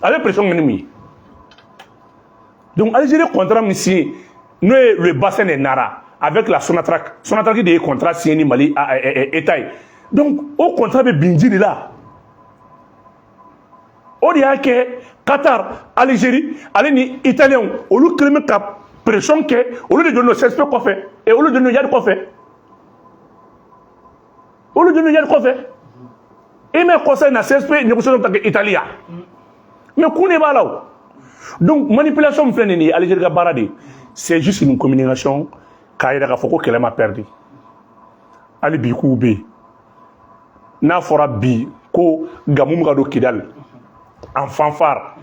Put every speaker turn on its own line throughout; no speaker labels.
avec pression ennemie. Donc Algérie contrat signé nous le bassin des Nara avec la Sonatrach qui des contrats signés Mali État. Donc au contrat de Bindji là. On dit que Qatar, Algérie, les Italiens, au lieu de la pression que, au lieu de donner CSP quoi fait, et au lieu de donner Yad quoi fait. Au lieu de donner Yad quoi fait. Et même conseil na CSP, négociation avec l'Italie. Mais qu'on est pas là. Donc manipulation pleine Algérie Baradi, c'est juste une communication qu'il faut qu'elle m'a perdu. Ali bikou bi. Na fora bi ko gamum gado kidal. En fanfare,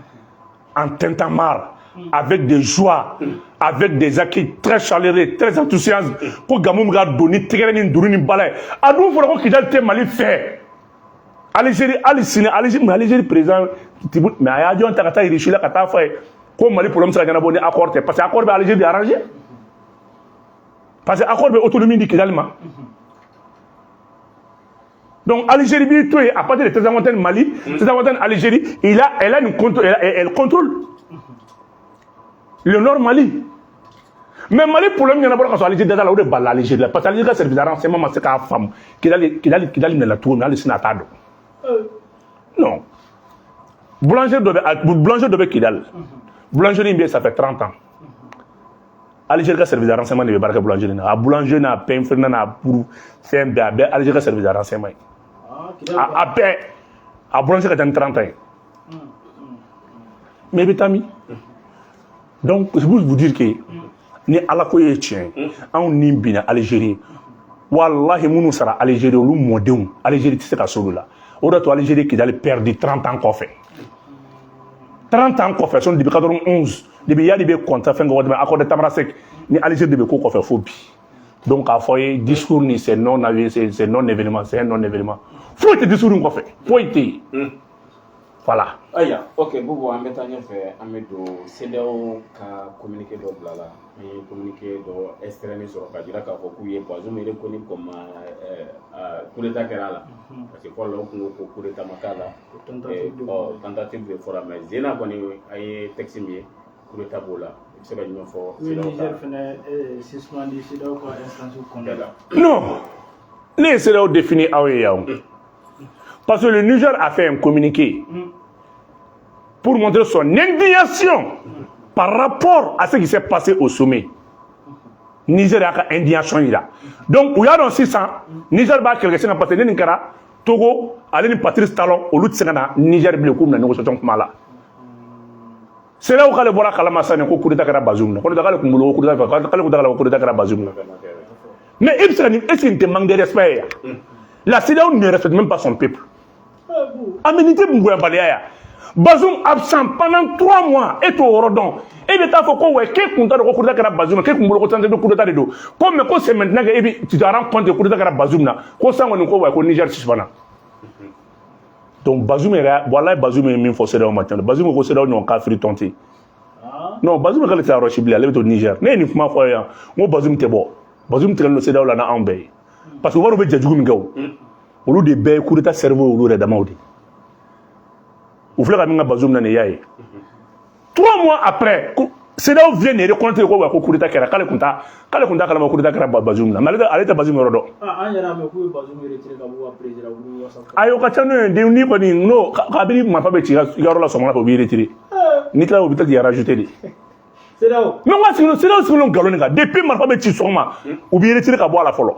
en tintamarre, avec des joies, avec des acquis très chaleureux, très enthousiastes, pour Gamoum ga donner Tigrenin Dourini Balai. A nous voilà qu'il a été mal fait. Algérie, Algérie présent, mais à Dion Takata, il est là, Kata fait, comme Mali pour l'homme, ça a bonné accord, parce que l'accord Algérie est arrangé. Parce que l'accord de autonomie du Kidalma. Donc Algérie bi tout à partir de tes avantages Mali, tes avantages Algérie, elle contrôle le Nord Mali. Mais Mali problème il y en a pas quand Algérie dans la de balle Algérie parce que Algérie service de renseignement c'est qu'à femme qui d'aller la tour dans le sénatado. Non. Boulanger de Kidal. Boulangerie bien ça fait 30 ans. Algérie service de renseignement ne veut pas que boulangerie na boulanger na pain frère na pour faire bien Algérie service de renseignement. À boulangerie qui a 30 ans. Mais Betami. Donc, je veux vous dire que ni Alakoye tient, on n'y bien Algérie. Wallahi, nous sera Algérie, nous modèle. Algérie, c'est la seule là. On doit Algérie qui a perdu 30 ans qu'on fait. 30 ans qu'on fait, sont depuis 91. Depuis il y a des contrats, fin de accord de Tamarasek, ni Algérie de qu'on fait phobie. Donc, à foyer, discours, c'est non-événement, c'est un non-événement. Faut être discours qu'on fait. Faut être. Voilà.
Aya, ok, Bobo, en mettant fait, CEDEAO a communiqué d'or là, et communiqué d'or externe sur le Kadira, car beaucoup y est pas, je me reconnais comme coup d'état là, parce que pour le coup d'état Makala, tentative de forum, mais j'ai n'a connu un texte mieux, coup d'état bola.
Non, les CEDEAO définit Aouyaou. Parce que le Niger a fait un communiqué pour montrer son indignation par rapport à ce qui s'est passé au sommet. Niger a une indignation là. Donc, il y a dans 600, Niger va quelque chose parce que Ninkara, Togo, Alain Patrice Talon, au lieu de Niger bleu comme la négociation comme là. C'est là où le voir Kalamassa n'est qu'au coup d'état Bazoum. On a coup d'état Bazoum. Mais est-ce qu'il te manque de respect? La CEDEAO ne respecte même pas son peuple. Aménité Mbouya Baléa. Bazoum absent pendant 3 mois et au Rodon. Et l'État faut qu'on ait quelques comptes de coup d'état Bazoum, quelques comptes de coup d'état de dos. Comme c'est maintenant que tu te rends compte de coup d'état Bazoum, qu'on s'en va nous au Niger Sisbana. Donc Bazoum est voilà Bazoum est mis forcé au matin. Bazoum est forcé au cas fritonté. Non, Bazoum est à Rochibli, elle est au Niger. Mais une fois fois, moi Bazoum t'es bon. Bazoum t'es le CEDEAO là en baie. Parce que vous voyez Djadjougou Migao. Au lieu de baie, coup d'état cerveau au lieu de Damaudi. Vous voulez ramener Bazoum dans les yaïs. 3 mois après, CEDEAO vient de reconnaître le coup d'état Kera. Quand le compta, le coup d'état Kera Bazoum là. Mais elle est à Bazoum Rodo. Ayo Kachano, des Niponi, non, Kabili m'a pas bêti, il y aura la somme pour bien retirer. Nitla au hôpital, il y a rajouté. Non, moi, c'est le galon. Depuis ma femme, tu sois ou bien retirer à boire la follow.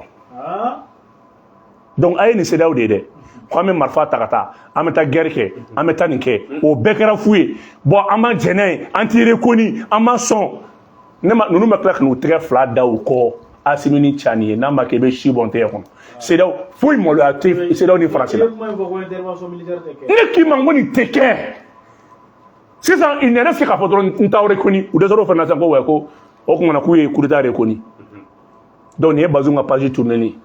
Donc, aïe, c'est là où il est. Quand même, Marfa Takata, Ameta Gerke, Ameta Nike, au Bekara Foué, bon, Ama Djene, anti-reconnu, Ama Son. Nous nous mettons nous très flat dans corps, Asimini Chani, Nama Kebe Chibonte. C'est là où, fouille moi le actif, c'est là où il est français. Ne qui m'a dit teke. C'est ça, il n'y a rien qui a fait un tas reconnu, ou des autres financiers qu'on voit, on a couillé, coup d'état reconnu. Donc, il y a besoin de page tournée.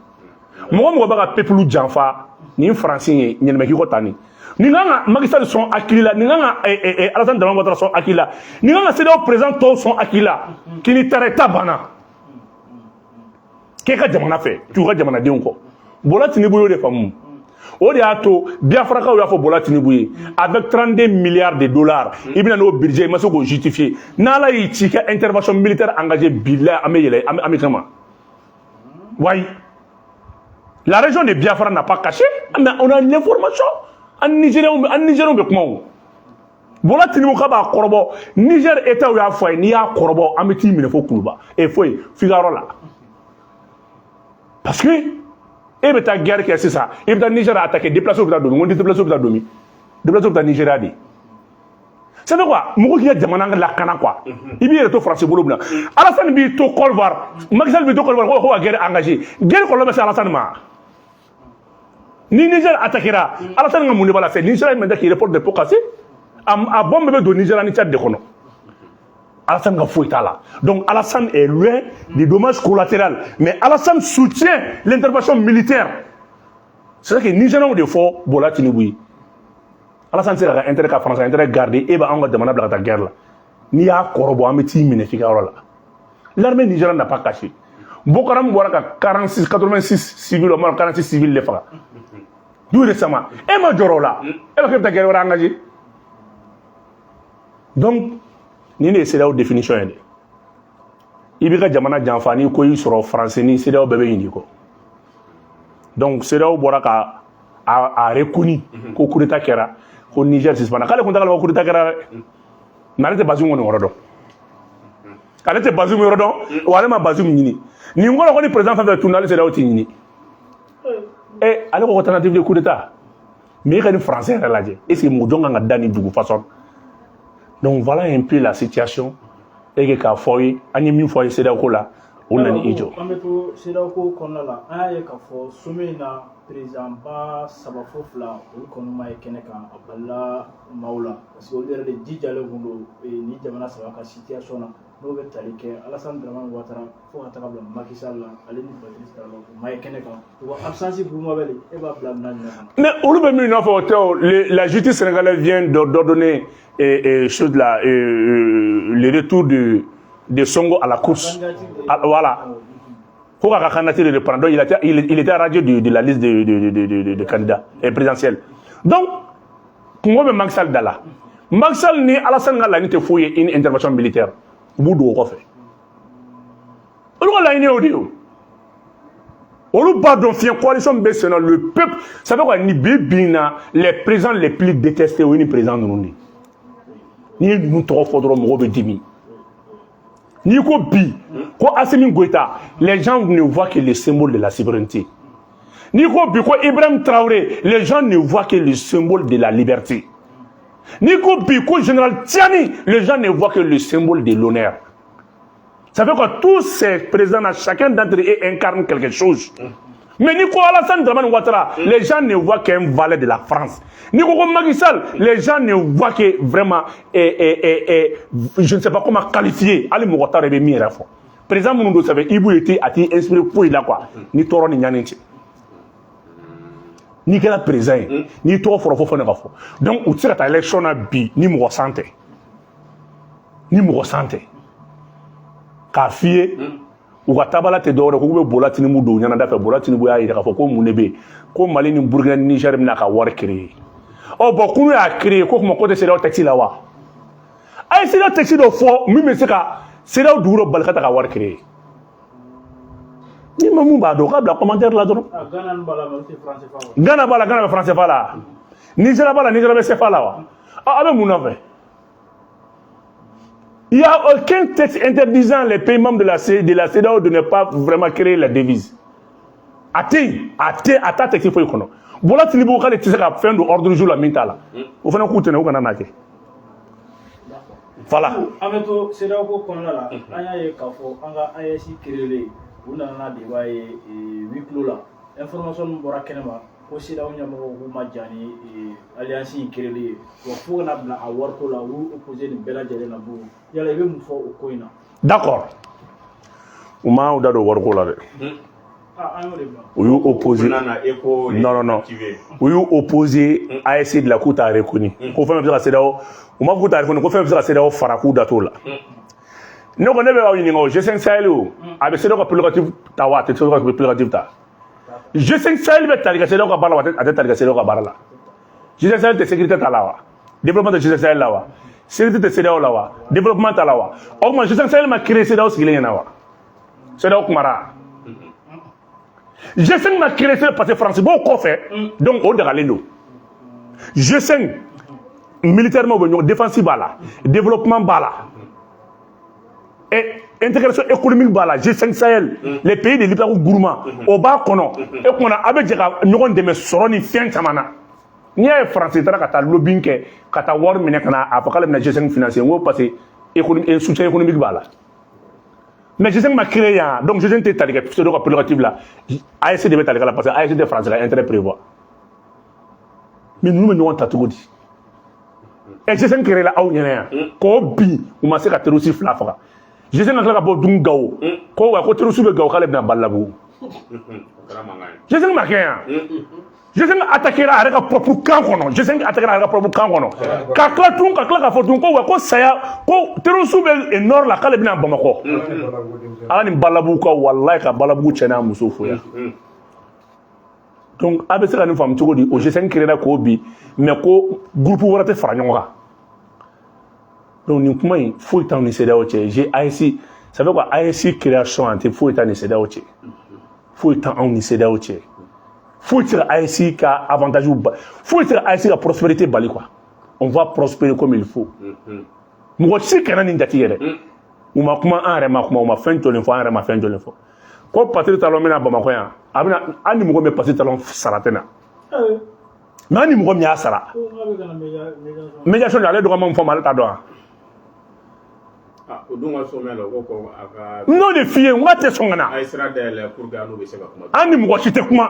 Moi, je vais peuple Janfa, ni français, ni Mekikotani. Ni nga magistrat son akila, ni nga Alassane Dramane Ouattara son akila, ni nga CEDEAO président son akila, qui ni tareta bana. Keka jamana fait, tu vas jamana denko. Bola tini boyo de famu. O de y'a to Biafrakaw y'a fɔ Bola Tinubu ye avec 32 milliards de dollars i bɛna n'o budget i ma se k'o justifier n'Ala y'i ci ka intervention militaire engagée billahi an bɛ yɛlɛ an bɛ kama wayi la région de Biafra n'a pas caché mais on a l'information en Nigériens bɛ kuma o Bola Tinubu ka b'a kɔrɔbɔ Niger État y'a fɔ a ye n'i y'a kɔrɔbɔ an bɛ t'i minɛ fo Kuluba foyi f'i ka yɔrɔ la parce que e bɛ taa guerre kɛ sisan i bɛ taa Niger attaquer déplacé bɛ taa domi n ko déplacé bɛ taa domi déplacé bɛ taa Nigeria de c'est quoi mɔgɔ k'i ka jamana lakana quoi i b'i yɛrɛ to France bolo bila Alassane b'i to Côte d'Ivoire Macky Sall b'i to Côte d'Ivoire ko ka guerre engagé guerre kɔlɔlɔ bɛ se Alassane ma ni Niger attaquera Alassane ka mun de b'a la fɛ Nigeria maintenant qui reporte des pots cassés a bombe bɛ don Nigeria ni Tchad de kɔnɔ Alassane ka foyi t'a la donc Alassane est loin des dommages collatéraux mais Alassane soutient l'intervention militaire c'est vrai que Nigériens de fɔ Bola Tinubu ye Alassane sera ka intérêt ka France intérêt garder e b'an ka jamana bila ka taa guerre la n'i y'a kɔrɔbɔ an bɛ t'i minɛ f'i ka yɔrɔ la l'armée nigérienne n'a pas caché Boko Haram bɔra ka 86 civils 46 civils de faga tout récemment e ma jɔrɔ o la e b'a fɛ ka guerre wɛrɛ engagé donc ni ne ye CEDEAO définition ye de i b'i ka jamana janfa n'i ko i sɔrɔ français ni CEDEAO bɛɛ bɛ ɲinɛ i kɔ donc CEDEAO bɔra ka a reconnu ko coup d'état kɛra ko Niger suspendra k'ale kun t'a kalama ko coup d'état kɛra mais ale tɛ Bazoum kɔni yɔrɔ dɔn ale tɛ Bazoum yɔrɔ dɔn wa ale ma Bazoum ɲini nin kɔrɔ ko ni président fɛn fɛn tunna ale CEDEAO t'i ɲini ale ko tentative de coup d'état mais i ka ni français yɛrɛ lajɛ est ce que mɔgɔ jɔn kan ka da ni dugu façon donc voilà un peu la situation et que k'a fɔ ye an ye min fɔ a ye CEDEAO ko la o nana i jɔ.
An bɛ to CEDEAO ko kɔnɔna la an y'a ye k'a fɔ sommet in na président ba 3 fo 2 olu kɔni ma ye kɛnɛ kan a balila maaw la parce que olu yɛrɛ de jijalen kun don ni jamana 3 ka situation na n'o bɛ tali kɛ Alassane Dramane Ouattara fo ka taga bila Macky Sall la ale ni Patrice Talon o ma ye kɛnɛ kan wa absence Bouba Baldé e b'a bila mina ɲinɛ kan. Mais
olu bɛ min nɔfɛ o tɛ o la justice sénégalaise vient d'ordonner chose là le retour de Sonko à la course voilà faut qu'à candidature de reprendre donc il était radié de la liste de candidats présidentiels donc kungo bɛ Macky Sall da la Macky Sall ni Alassane ka laɲini tɛ foyi ye une intervention militaire u b'u don o kɔfɛ olu ka laɲini ye o de ye olu b'a dɔn fiɲɛ coalition bɛ sen na le peuple ça fait quoi ni bi bin na les présidents les plus détestés o ye ni président ninnu de n'i ye ninnu tɔgɔ fɔ dɔrɔn mɔgɔw bɛ dimi n'i ko bi ko Assimi Goïta les gens ne voient que le symbole de la souveraineté n'i ko bi ko Ibrahim Traoré les gens ne voient que le symbole de la liberté n'i ko bi ko général Tiani les gens ne voient que le symbole de l'honneur. Ça veut dire que tous ces présidents, chacun d'entre eux incarne quelque chose. Mais ni ko Alassane Dramane Ouattara, les gens ne voient qu'un valet de la France. Ni ko Macky Sall, les gens ne voient que vraiment, je ne sais pas comment qualifier. Ali Mouattara est mis à fond. Président Mounou savait, Ibou était inspiré pour il a quoi. Ni Toro ni Nyanenche. Ni quel président, ni Toro Fofo ne va fo. Donc, ou tire ta élection à bi, ni Mouwa santé. Ni Mouwa santé. K'a fie u ka tabala tɛ dɔwɛrɛ ko bɛ Bola Tinubu don ɲɛnada fɛ Bola Tinubu y'a jira k'a fɔ ko mun de bɛ yen ko Mali ni Burkina ni Niger bɛna ka wari créer bon kunu y'a créer ko kuma ko tɛ CEDEAO texte la wa a ye CEDEAO texte dɔ fɔ min bɛ se ka CEDEAO dugu dɔ bali ka ta ka wari créer ni ma mun b'a dɔn k'a bila commentaire la dɔrɔn Ghana b'a la Ghana bɛ franc CFA la Niger b'a la Niger bɛ CFA la wa a bɛ mun nɔfɛ. Il n'y a aucun texte interdisant les pays membres de la CEDEAO de ne pas vraiment créer la devise. À ta texte, il faut y connaître. Bola Tinubu ka tɛ se ka fɛn don ordre du jour la min t'a la. O fana k'u tɛnɛ u kana n'a kɛ. Voilà.
An bɛ to CEDEAO ko kɔnɔna la, an y'a ye k'a fɔ an ka AES créer u nana n'a débat ye huis clos la. Information min bɔra kɛnɛma ko CEDEAO ɲɛmɔgɔw k'u ma diya ni alliance in créer ye. Wa fo kana bila a wariko la, u y'u opposé nin bɛɛ lajɛlen na bon. Yala i bɛ mun fɔ o ko in na?
D'accord. U ma da don wariko la dɛ. U y'u opposé. Non. U y'u opposé AES de la k'u t'a reconnu. Ko fɛn bɛ se ka CEDEAO, u m'a fɔ k'u t'a reconnu, ko fɛn bɛ se ka CEDEAO fara k'u da t'o la. Ne ko ne bɛ aw ɲininka o G5 Sahel o, a bɛ CEDEAO ka prérogative ta wa a tɛ CEDEAO ka prérogative ta? G5 Sahel bɛ tali ka CEDEAO ka baara la a tɛ tali ka CEDEAO ka baara la. G5 Sahel tɛ sécurité ta la wa? Développement de G5 Sahel la wa? Sécurité tɛ CEDEAO la wa? Développement ta la wa? O tuma G5 Sahel ma créé CEDEAO sigilen ɲɛna wa? CEDEAO kumara. G5 ma créé parce que France b'o kɔfɛ donc o dagalen don. G5 militairement bɛ ɲɔgɔn défense b'a la, développement b'a la. Et intégration économique b'a la, G5 Sahel, les pays de l'Ibrahim gourmand, au bas kono, et qu'on a avec nous on demeure sur une fin chamana. Ni a français tara kata lobbying ke kata war mine kana apokale na G5 financier wo parce économique soutien économique b'a la. Mais G5 m'a créé donc G5 était tali que pseudo prérogative là. AEC devait tali là parce que AEC de France là intérêt prévoit. Mais nous nous on t'a tout dit. Et G5 créé là au nyana ko bi ou ma se ka terrorisme flafa. Je sais que la bo dungao ko wa ko terusu be gaw kale na ballabu je sais que ma kaya je sais que attaquer la avec propre camp kono je sais que attaquer la avec propre camp kono ka kla tun ka kla ka fotun ko wa ko saya ko terusu be nord la kale na bamako ala ni ballabu ko wallahi ka ballabu chena musofu ya donc abese ka ni fam tugo di o je sais que créer ko bi mais ko groupe wara te fara nyonga. Donc, nous il faut être en CEDEAO. J'ai AEC, ça veut quoi AEC création, il faut être en CEDEAO. Il faut être en CEDEAO. Il faut être AEC qui a avantage. Il faut être AEC qui a prospérité. On va prospérer comme il faut. Moi, je sais qu'il y a une date. On m'a comment un remarque, on m'a fait une fois, un remarque fait une fois. Quand patrie talon mena Bamako, un numéro me passe talon saratena. Mais un numéro me a sara. Médiation d'aller droit mon format ta droit. Non, les filles, on va te songana. Ani mwa chite kuma.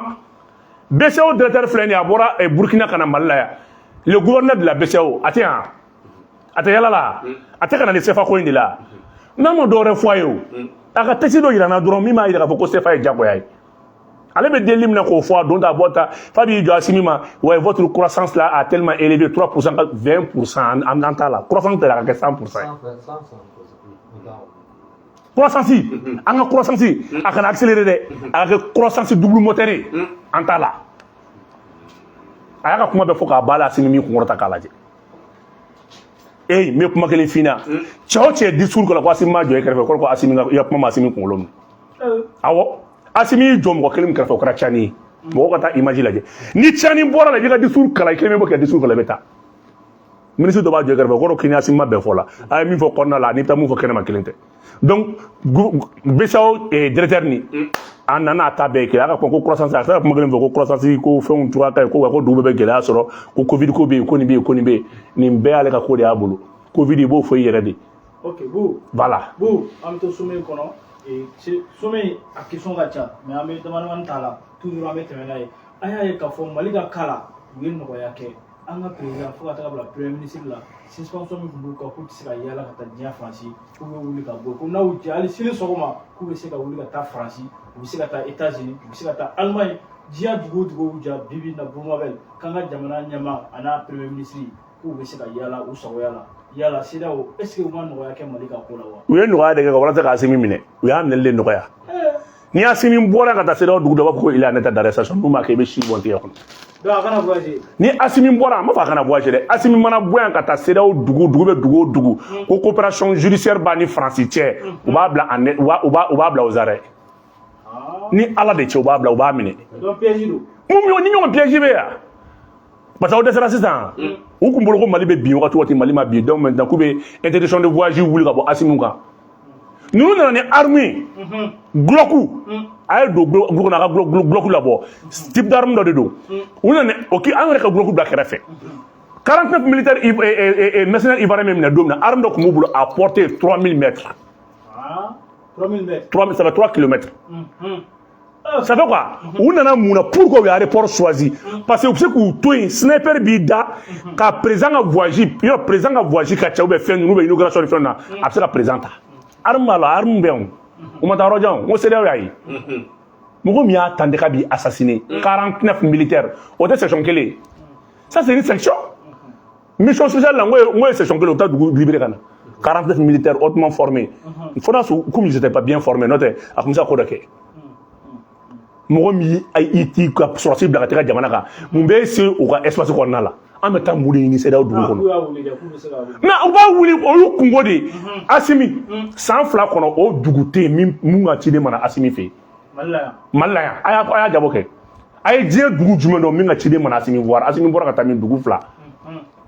BCAO directeur Fleni Abora et Burkina Kanamala. Le gouverneur de la BCAO, attends. Atayala la. Ataka na sefa ko indi la. Namo dore foyo. Aka tesido irana doro mima ira ko sefa e jago yai. Allez me déliminer qu'on fois dont d'abord Fabi Joasimima ouais votre croissance là a tellement élevé 3% 20% en temps là croissance de la 100%. Croissance en croissance a kan accélérer avec croissance double moteur en temps là. Aya kuma be foka bala sinimi ko ngorta kalaje. Eh me kuma kele fina. Chao che discours ko la kwasi ma jo e kerfe ko asimi ya kuma asimi ko lom. Awo Asimi jom ko kelim karfa ko rachani mo ko ta image laje ni chani bora la biga discours kala kelme bo ke discours kala beta ministre do ba jo karfa ko kini asima be fola ay mi fo konna la ni tamu fo kenema kelente donc BCAO et directeur ni anana tabe ke aka ko croissance aka ko ngelen ko croissance ko fon tuwa kay ko ko dube be gela soro ko covid ko be ko ni be ni be ale ka ko de abulu covid bo fo yere de
OK bu
voilà
bu am to sume kono et sommet à question gacha mais ame demande tala toujours ame temena e aya e ka fo maliga kala wen no ya ke anga président fo ata la premier ministre la suspension mi bu ka ko tisira yala ka ta dia France ko wuli ka bo ko na wuti ali sile sogoma ko be se ka wuli ka ta France ko se ka ta États-Unis ko se ka ta Allemagne dia dugo ja bibi na bu mabel kanga jamana nyama ana premier ministre ko be se ka yala u so yala CEDEAO est-ce que vous n'aurez qu'à malika kola wa
oui no ga de ga wala ta asimi mine oui am ne le no ya ni asimi mbora ka ta CEDEAO dugu do ko il a neta d'arrestation no ma ke be shi bonte ya kono
do kana voyager
ni asimi mbora ma fa kana voyager de asimi mana boyan ka ta CEDEAO dugu ko coopération judiciaire ba ni France tie o ba bla en o ba bla aux arrêts ni ala de tie o ba bla o ba mine
do piège do
mo ni ñoo piège be ya parce que c'est assistant ou kumbolo ko mali be bi wakati mali ma bi donc maintenant ku be interdiction de voyage wuli ka bo asimu ka nous na ni armée gloku ay do gloku na gloku la bo type d'arme do do on na OK an rek gloku bla kera fait 49 militaires et mercenaires ivoiriens même na dom na arme do ko mo bulo à portée 3000 mètres
3000 mètres
3000 ça fait 3 km. Ça fait quoi? On a mouna pourquoi il y a un report choisi? Parce que vous savez que tout sniper bida ka présent à voyager, il présent à voyager ka tchaoube fait une nouvelle inauguration de fait na après la présente. Arme la arme bien. On m'a dit on s'est dit Mougo mi a tendé ka bi assassiné 49 militaires. On était section quelle? Ça c'est une section. Mission spéciale là, on est section quelle au tas de libérer kana. 49 militaires hautement formés. Il faudra comme ils n'étaient pas bien formés, note à comme ça kodake. mɔgɔ min i t'i ka sɔrɔsi bila ka taa jamana kan mun bɛ se u ka espace kɔnɔna la an bɛ taa mun de ɲini CEDEAO dugu kɔnɔ mais u b'a wuli o y'u kungo de ye Assimi san 2 kɔnɔ o dugu tɛ yen mun ka ciden mana Assimi fɛ yen Mali la yan a y'a jabɔ kɛ a ye diɲɛ dugu jumɛn dɔn min ka ciden mana Assimi voir Assimi bɔra ka taa min dugu 2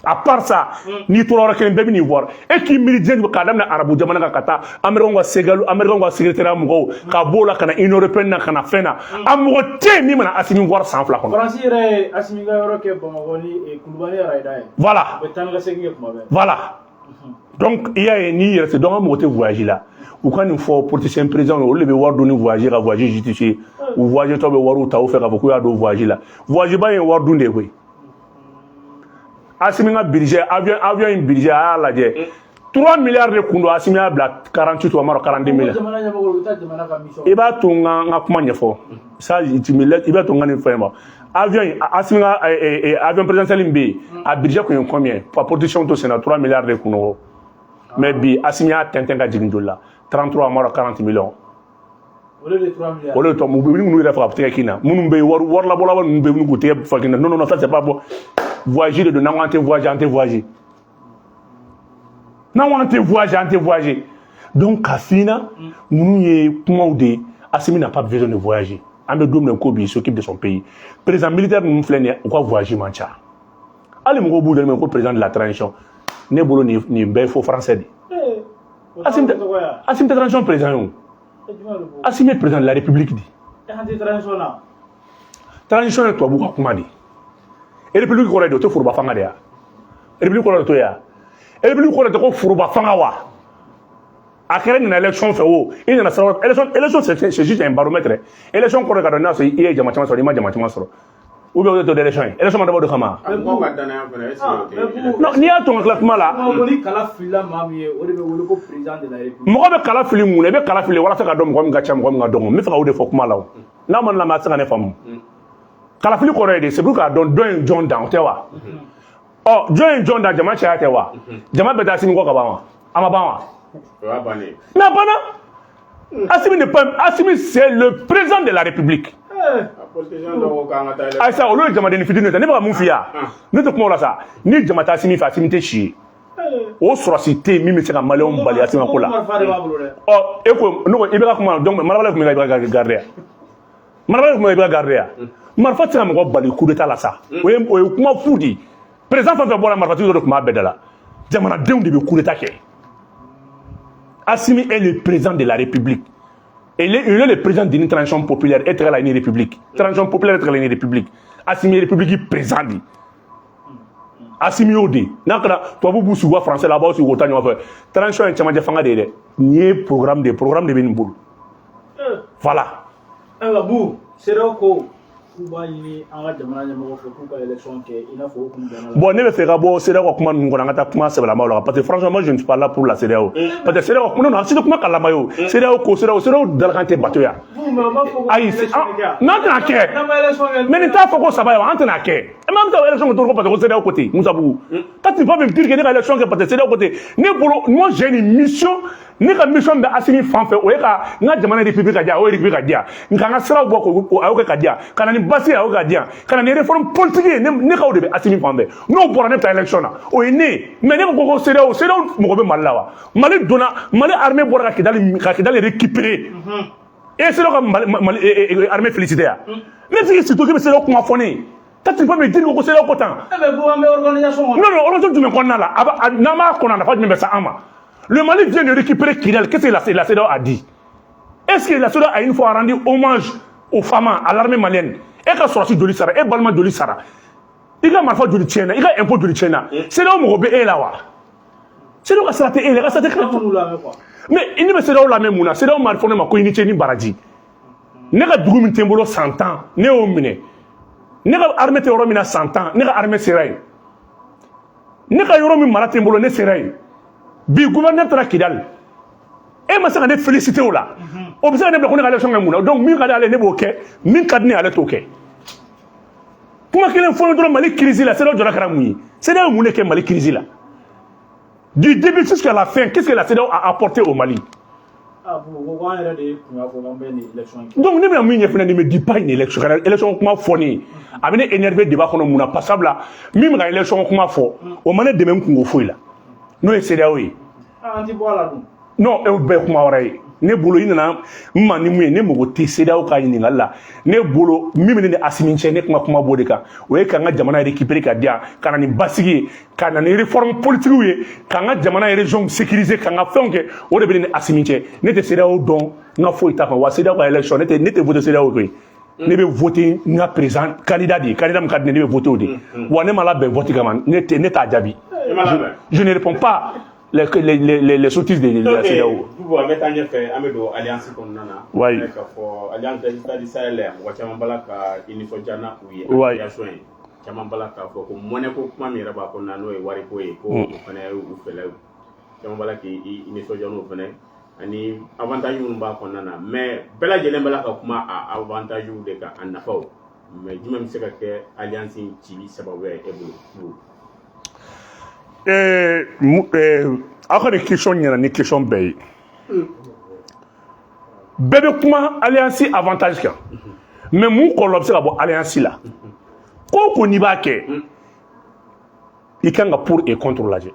à part ça n'i tora yɔrɔ kelen bɛɛ bɛ n'i voir e k'i miiri diɲɛ k'a daminɛ arabu jamana kan ka taa américain ka ségal américain ka secrétaire mɔgɔw ka b'o la ka na union européenne na ka na fɛn na a mɔgɔ tɛ yen min mana Assimi voir san 2 kɔnɔ.
Faransi yɛrɛ ye Assimi ka yɔrɔ kɛ Bamakɔ ni Kulubali Arayida ye.
Voilà.
U bɛ taa ni ka segin kɛ kuma bɛɛ. Voilà.
Donc i y'a ye n'i yɛrɛ se donc an mɔgɔ tɛ voyage la u ka nin fɔ politicien président olu de bɛ wari don ni voyage ka voyage justifié u voyage tɔ bɛ wariw ta u fɛ k'a fɔ k'u y'a don voyage la voyage ba ye wari dun de ye koyi. Assimi ka budget avion in budget a y'a lajɛ 3 milliards de kun don Assimi y'a bila 48 ou 42 milliards. I b'a to n ka kuma ɲɛfɔ ça i b'a to n ka nin fɛn ma avion Assimi ka avion présidentiel in bɛ yen a budget kun ye combien pour protection to senna 3 milliards de kun don mais bi Assimi y'a tɛntɛn ka jigin joli la 33 ou 40 millions. Olu de tɔ minnu yɛrɛ fɛ ka tigɛ kin na minnu bɛ yen wari labɔla ninnu bɛ yen minnu k'u tigɛ fa kin na non ça c'est pas bon. Voyager de n'an tɛ voyager an tɛ voyager n'an tɛ voyager an tɛ voyager donc ka f'i na ninnu ye kumaw de ye Assimi n'a pas besoin de voyager an bɛ don min na ko bi il s'occupe de son pays président militaire ninnu filɛ nin ye u ka voyager man ca hali mɔgɔw b'u dɔn ko président de la transition ne bolo nin bɛɛ faux français de Assimi tɛ transition président ye o Assimi ye président de la république de transition ye tubabu ka kuma de république kɔrɔ de o tɛ foroba fanga de ya république kɔrɔ de t'o ya république kɔrɔ de ko foroba fanga wa a kɛra nin élection fɛ o i nana sara élection c'est juste un baromètre élection kɔrɔ ka dɔn n'a sɔrɔ i ye jama caman sɔrɔ i ma jama caman sɔrɔ ou bien o de t'o d'élection ye élection ma dabɔ de kama non n'i y'a to n ka tila kuma la mɔgɔ bɛ kala fili mun na i bɛ kala fili walasa ka dɔn mɔgɔ min ka ca mɔgɔ min ka dɔgɔ n bɛ fɛ ka o de fɔ kuma la o n'a ma lamɛn a tɛ se ka ne faamu kalafili kɔrɔ ye de c'est pour k'a dɔn dɔn ye jɔn dan o tɛ wa ɔ jɔn ye jɔn dan jama caya tɛ wa jama bɛ taa Assimi kɔ ka ban wa a ma ban wa mais a banna Assimi c'est le président de la République ayisa olu ye jamaden fitinin ta ne bɛ ka mun f'i ye ne tɛ kuma o la sa ni jama tɛ Assimi fɛ Assimi tɛ si ye o sɔrɔsi tɛ yen min bɛ se ka maliyɛnw bali Assimi ko la ɔ e ko ne ko i bɛ ka kuma donc marabali tun bɛ ka garder yan marabali tun bɛ ka garder yan marifa tɛ se ka mɔgɔ bali coup d'état la sa o ye kuma fu de ye président fɛn fɛn bɔra marifatigi dɔ de tun b'a bɛɛ da la jamanadenw de bɛ coup d'état kɛ Assimi est le président de la République il est le président d'une transition populaire et tɛgɛ la une république transition populaire tɛgɛ la une république Assimi ye république président de Assimi y'o de n'a kɛra tubabu b'u sigi u ka français la a b'aw sigi k'o ta ɲɔgɔn fɛ transition ye cɛmancɛ fanga de ye dɛ nin ye programme de bɛ nin bolo voilà.
Bu CEDEAO ko k'u b'a ɲini an ka jamana ɲɛmɔgɔ fɛ k'u ka élection kɛ i n'a fɔ o kun bɛnna la. Bon ne bɛ fɛ ka bɔ CEDEAO ka kuma ninnu kɔnɔ an ka taa kuma sɛbɛlamaw la parce que franchement moi je ne suis pas là pour la CEDEAO parce que CEDEAO non a si tɛ kuma kalama ye o CEDEAO ko CEDEAO dalakan tɛ bato yan. Ayi n'an tɛna kɛ mais nin t'a fɔ ko saba ye wa an tɛna kɛ e ma bɛ taa élection kɛ cogo parce que ko CEDEAO ko ten Musa Bugu quand tu vas me dire que ne ka élection kɛ parce que CEDEAO ko ten ne bolo moi j'ai une mission ne ka mission bɛ Assimi fan fɛ o ye ka n ka jamana république ka diya o ye république ka diya nka n ka siraw bɔ k'o a y'o kɛ ka diya ka na ni basi ye a y'o ka diya ka na ni réforme politique ye ne ka o de bɛ Assimi fan fɛ n'o bɔra ne bɛ taa élection na o ye ne ye mais ne ko ko CEDEAO mɔgɔ bɛ Mali la wa Mali donna Mali armée bɔra ka Kidali récupérer et CEDEAO ka Mali armée félicité ya ne tigi si to k'i bɛ CEDEAO kuma fɔ ne ye quand tu peux me dire ko CEDEAO ko tan non organisation jumɛn kɔnɔna la n'an b'a kɔnɔ a nafa jumɛn bɛ se an ma. Le Mali vient de récupérer Kidal. Qu'est-ce que la CEDEAO a dit? Est-ce que la CEDEAO a une fois rendu hommage aux femmes, à l'armée malienne? Et quand Sorasi Joli Sara, et Balma Joli Sara, il y a Marfa Joli Tchena, il y a impôt Joli Tchena. CEDEAO Mogobe est là. CEDEAO a salaté, il a salaté. Mais il ne me CEDEAO la même mouna. CEDEAO m'a informé ma coïnité ni Baradji. Nega Dougou Tembolo 100 ans, Néo Mine. Nega armée Théoromina 100 ans, Nega armée Seraï. Nega Yoromi Malatembolo ne Seraï. Bi gouverneur taara Kidal e ma se ka ne féliciter o la o bɛ se ka ne bila ko ne ka élection kɛ mun na donc min ka di ale ne b'o kɛ min ka di ne ale t'o kɛ kuma kelen fɔ dɔrɔn Mali crise la CEDEAO jɔra kɛra mun ye CEDEAO mun de kɛ Mali crise la du début jusqu'à la fin qu'est-ce que la CEDEAO a apporté au Mali
Donc ne bɛna min ɲɛ fana nin me di pas une élection kana élection kuma fɔ nin a bɛ ne énervé débat kɔnɔ mun na parce que sabula min bɛ ka élection kuma fɔ o ma ne dɛmɛ n kungo foyi la n'o ye CEDEAO ye non o bɛɛ kuma wɛrɛ ye ne bolo i nana n ma ni mun ye ne mago tɛ CEDEAO ka ɲininkali la ne bolo min bɛ ne ni Asimi cɛ ne kuma b'o de kan o ye ka n ka jamana récupérer ka di yan ka na ni basigi ye ka na ni réforme politique ye ka n ka jamana région sécuriser ka n ka fɛnw kɛ o de bɛ ne ni Asimi cɛ ne tɛ CEDEAO dɔn n ka foyi t'a kan wa CEDEAO ka élection ne tɛ voter CEDEAO koyi ne bɛ voter n ka président candidat de ye candidat min ka di ne ne bɛ voter o de wa ne ma labɛn vote kama ne t'a jaabi je ne réponds pas les sottises de la CEDEAO.
Vous avez fait un alliance comme Nana.
Oui.
Alliance de Sahel, Wachambalaka, Inisojana, oui.
Oui.
Chamambalaka, pour Monaco, Mamiraba, Konano et Wariko, ou Fele. Chamalaki, Inisojano, ani avantage ba Konana. Mais Bella Jelembalaka, kuma avantage de Anafo. Mais du même c'est que alliance in Chili, Sabawe, et vous.
Ako ni question ɲɛna ni question bɛɛ ye bɛɛ bɛ kuma alliance avantage kan mais mun kɔlɔlɔ bɛ se ka bɔ alliance la ko ko n'i b'a kɛ i kan ka pour et contre lajɛ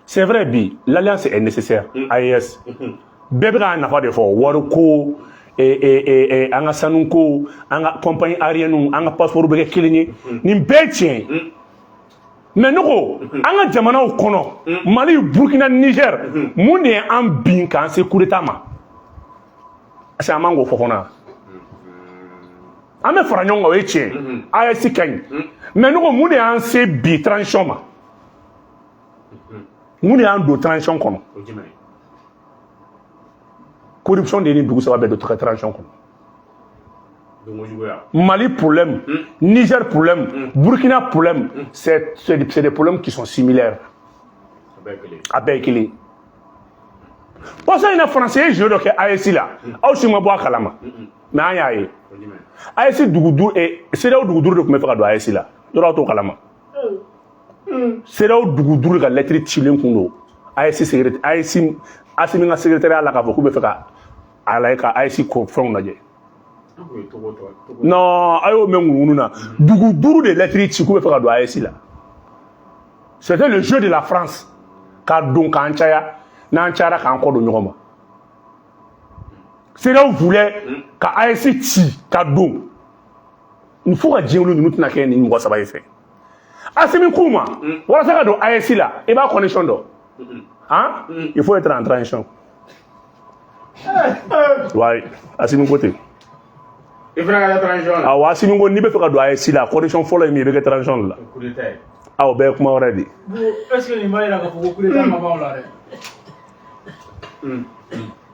c'est vrai bi l'alliance est nécessaire AES bɛɛ bɛ k'a nafa de fɔ wari ko an ka sanu ko an ka compagnie aérienne an ka passeport bɛ kɛ kelen ye nin bɛɛ tiɲɛ mais ne ko an ka jamanaw kɔnɔ Mali Burkina Niger mun de ye an bin k'an se coup d'état ma est-ce que an man k'o fɔ kɔnɔ an bɛ fara ɲɔgɔn kan o ye tiɲɛ AES ka ɲi mais ne ko mun de y'an se bi transition ma mun de y'an don transition kɔnɔ corruption de ye nin dugu saba bɛɛ don transition kɔnɔ Mali problème, Niger problème, Burkina problème, c'est des problèmes qui sont similaires. Avec les. Parce que les Français, je veux dire AES là, aussi moi bois kalama. Mais aïe AES Dougoudou et c'est là où Dougoudou de me faire de AES là. De l'autre kalama. C'est là où Dougoudou la lettre chilien kundo. AES secrétaire, AES Asimi secrétaire là ka beaucoup me faire à la AES confond là. Non, ayo mengununa. Dougoudou de lettres chikou be fera do AES là. C'était le jeu de la France. Ka don kan chaya, nan chara kan ko do nyoma. C'est là où voulait ka AES ti ka don. Il faut que Dieu nous na ken ni ngwa saba fait. Asimi kuma, wala saka do AES là, e ba connexion do. Hein? Il faut être en transition. Ouais, Asimi côté.
Il faut la transition.
Ah ouais, si nous n'y peut pas doit ici la condition folle est mieux que transition là. Ah ouais, ben comment on a dit?
Est-ce que les maires ont beaucoup de temps avant là?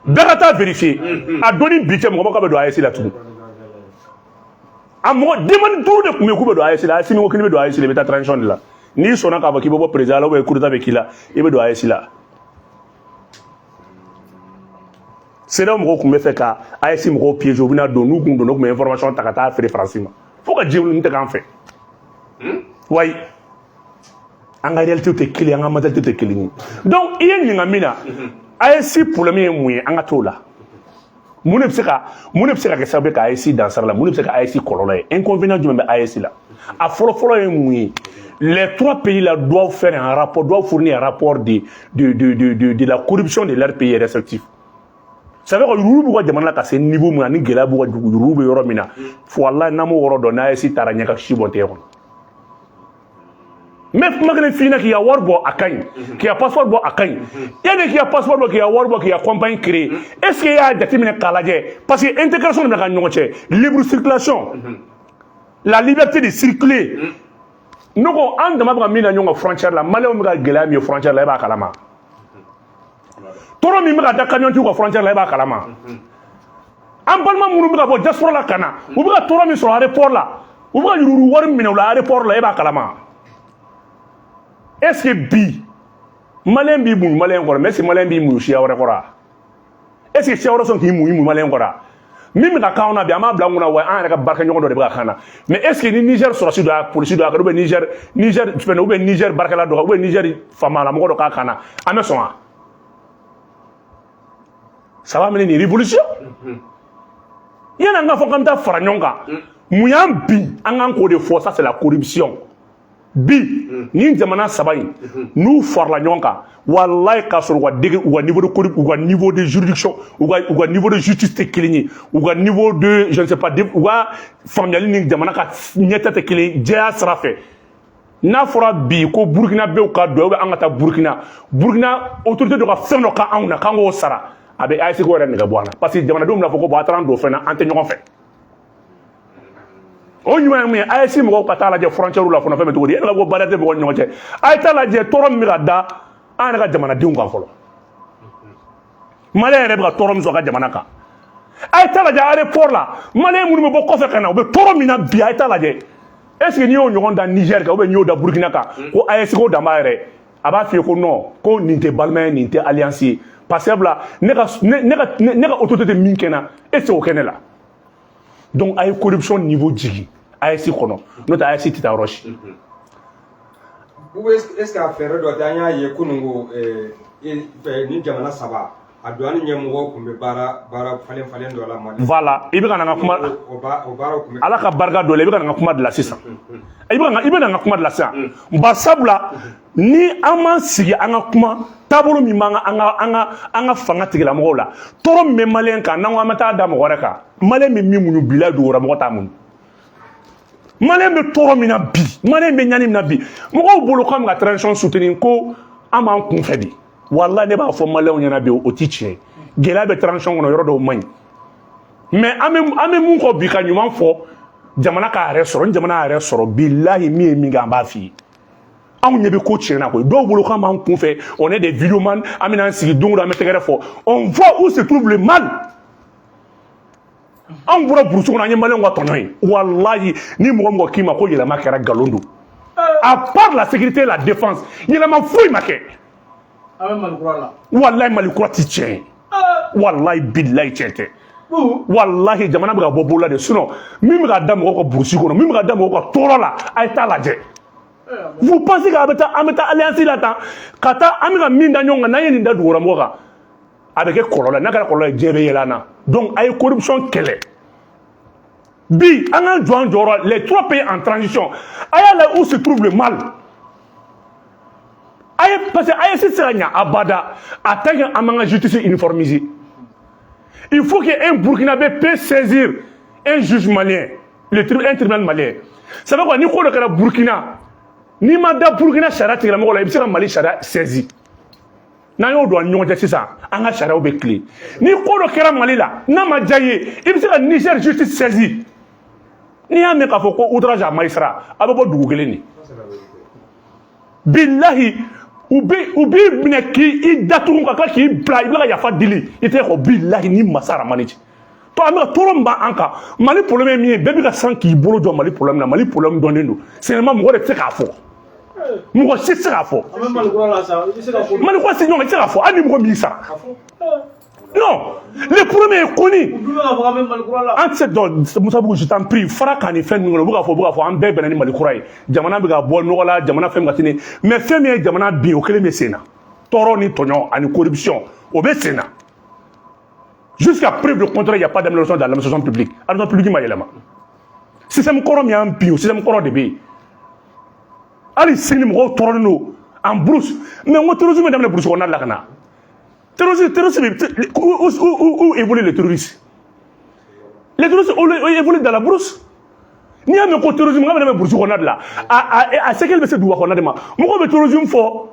Data vérifier. A donné budget mon comment doit ici là tout. A moi demande tout de me couper doit ici là. Si nous aucun doit ici les transition là. Ni sona ka ba ki bo président là ou écoute avec qui là. Il me doit ici là. C'est là où je me fais qu'à AES me piège, je viens de nous donner information à faire français. Faut que Dieu nous t'en fait. Oui. En réalité, tu es client, en réalité, tu es client. Donc, il y a une amina. AES pour le mieux moyen, en gâteau là. Mon ne sait que ça veut qu'AES dans ça là. Mon ne sait qu'AES colonel. Inconvénient du même AES là. À follow moyen. Les trois pays là doivent faire un rapport, doivent fournir un rapport de la corruption de leurs pays respectifs. Ça veut dire que nous devons demander à ce niveau où nous devons nous demander faut Allah n'a pas donné si taranya ka chibote on. Mais malgré fina qui a warbo akany, qui a passeport bo akany. Il y a des qui a passeport bo qui a warbo qui a compagnie créée. Est-ce qu'il y a des déterminé kalaje parce que intégration de la ñoche, libre circulation. La liberté de circuler. Nous on demande à mina ñonga frontière la malé on ga gela mi frontière la ba kalama. Toro mi mega da camion tu ko frontière la ba kalama am balma munu mega bo diaspora la kana u mega toro mi so aéroport la u mega yuru war mi la aéroport la ba kalama est-ce que bi malin bi mun malin ko mais si malin bi mun shi awre kora est-ce que shi awre son ki mun malin kora mi mega kauna bi ama bla nguna wa an ka barka nyogo do de ba kana mais est-ce que ni Niger so rasu do police do ka do be Niger tu fais no be Niger barka la do be Niger fama la mo do ka kana ame so ça va mener une révolution. Il y a un enfant comme ça, Franyonga. Mouyam bi, encore de fois, ça c'est la corruption. Bi, ni jamana sabayi, nous for la nyonka. Wallahi kasor wa niveau de corruption, ou niveau de juridiction, ou niveau de justice te kilini, ou niveau de, je ne sais pas, ou familial ni jamana ka nyeta te kilini, jaya srafe. N'a fora bi ko Burkina be ka do an ta Burkina autorité de ka fɛn dɔ ka anw na kan ko sara a bɛ AES ko yɛrɛ nɛgɛ bɔ an na parce que jamanadenw bɛna fɔ ko bon a taara an don fɛn na an tɛ ɲɔgɔn fɛ o ɲuman ye mun ye AES mɔgɔw ka taa lajɛ frontière la fana fɛn bɛ cogo di e ka bɔ baara tɛ mɔgɔw ni ɲɔgɔn cɛ a ye taa lajɛ tɔɔrɔ min bɛ ka da an yɛrɛ ka jamanadenw kan fɔlɔ maliyɛn yɛrɛ bɛ ka tɔɔrɔ min sɔrɔ a ka jamana kan a ye taa lajɛ aéroport la maliyɛn minnu bɛ bɔ kɔfɛ ka na u bɛ tɔɔrɔ min na bi a ye taa lajɛ est-ce que n'i y'o ɲɔgɔn da Niger kan ou bien n'i y'o da Burkina kan ko AES ko dan b'a yɛrɛ a b'a f'i ye ko non ko nin tɛ balimaya nin tɛ alliance ye parce que bila ne ka autorité min kɛ na e tɛ se k'o kɛ ne la donc a ye corruption niveau jigin AES kɔnɔ n'o tɛ AES tɛ taa yɔrɔ si.
est-ce que a fɛɛrɛ dɔ tɛ an y'a ye kununko ni jamana saba a douane ɲɛmɔgɔw tun bɛ baara falen dɔ la Mali.
Voilà i bɛ ka na n ka kuma ala ka barika dɔ la i bɛ ka na n ka kuma de la sisan i bɛ na n ka kuma de la sisan bari sabula ni an m'an sigi an ka kuma taabolo min b'an ka fanga tigilamɔgɔw la tɔɔrɔ min bɛ maliyɛn kan n'an ko an bɛ taa da mɔgɔ wɛrɛ kan maliyɛn bɛ min muɲu bilahi dugukɔrɔ mɔgɔ t'a muɲu maliyɛn bɛ tɔɔrɔ min na bi maliyɛn bɛ ɲani min na bi mɔgɔw bolo k'an bɛ ka transition soutenir ko an b'an kunfɛ de wallahi ne b'a fɔ maliyɛnw ɲɛna bi o tɛ tiɲɛ gɛlɛya bɛ transition kɔnɔ yɔrɔ dɔw man ɲi mais an bɛ mun kɔ bi ka ɲuman fɔ jamana k'a yɛrɛ sɔrɔ ni jamana y'a yɛrɛ sɔrɔ bilahi min ye min kɛ an b'a f'i ye anw ɲɛ bɛ ko tiɲɛna koyi dɔw bolo k'an b'an kunfɛ on est des vidéomans an bɛna an sigi don o don an bɛ tɛgɛrɛ fɔ on voit où se trouve le mal anw bɔra burusi kɔnɔ an ye maliyɛnw ka tɔɲɔ ye wallahi ni mɔgɔ mɔgɔ k'i ma ko yɛlɛma kɛra nkalon don à part la sécurité et la défense yɛlɛma foyi ma kɛ wallahi Mali kura ti tiɲɛ wallahi billahi tiɲɛ tɛ wallahi jamana bɛ ka bɔ bolo la de sinon min bɛ ka da mɔgɔw ka burusi kɔnɔ min bɛ ka da mɔgɔw ka tɔɔrɔ la a ye taa lajɛ vous pensez qu'an bɛ taa alliance la tan ka taa an bɛ ka min da ɲɔgɔn kan n'an ye nin da dugukɔrɔ mɔgɔ kan a bɛ kɛ kɔlɔlɔ ye n'a kɛra kɔlɔlɔ ye diɲɛ bɛ yɛlɛ an na donc a ye corruption kɛlɛ bi an k'an jɔ an jɔyɔrɔ les trois pays en transition a y'a lajɛ où se trouve le mal. Parce que AES sera abada en tant que justice uniformisée. Il faut qu'un Burkinabé puisse saisir un juge malien, un tribunal malien. Ça veut dire que ni le Burkina, ni manda Burkina Chara tira mola, il sera Mali Chara saisi. N'a y'o doit n'y c'est ça. On a Chara au béclé. Ni le Mali là, n'a ma jaillé, il sera Niger justice saisi. Ni un mec a fait outrage à Maïsra, à propos de Google. Billahi. U b'i minɛ k'i datugu ka tila k'i bila i bɛ ka yafa dili i tɛ ko bilahi ni masa Ramani cɛ to an bɛ ka tɔɔrɔ min b'an kan Mali problème ye min ye bɛɛ bɛ ka san k'i bolo jɔ Mali problème na Mali problème dɔnnen don seulement mɔgɔ de tɛ se k'a fɔ mɔgɔ si tɛ se k'a fɔ Mali kura si ɲɔgɔn i tɛ se k'a fɔ hali ni mɔgɔ min sara non le problème est connu an tɛ se dɔn Musa Bugu je t'en prie fara kan ni fɛn ninnu kɔnɔ u bɛ ka fɔ an bɛɛ bɛnna ni Mali kura ye jamana bɛ ka bɔ nɔgɔ la jamana fɛn bɛ ka tini mais fɛn min ye jamana bin o kelen bɛ sen na tɔɔrɔ ni tɔɲɔ ani corruption o bɛ sen na jusqu'à preuve de contraire il y a pas d'amélioration dans l'administration publique administration publique ma yɛlɛma système kɔrɔ min y'an bin o système kɔrɔ de bɛ yen hali sini mɔgɔw tɔɔrɔlen don en brousse mais n ko terrorisme bɛ daminɛ brousse kɔnɔna de la ka na terrorisme où évolue les terroristes? Les terroristes évoluent dans la brousse. Ni a mis terrorisme, on a mis brousse qu'on a de là. À ce qu'elle veut se doit qu'on a de moi. Moi, le terrorisme fort.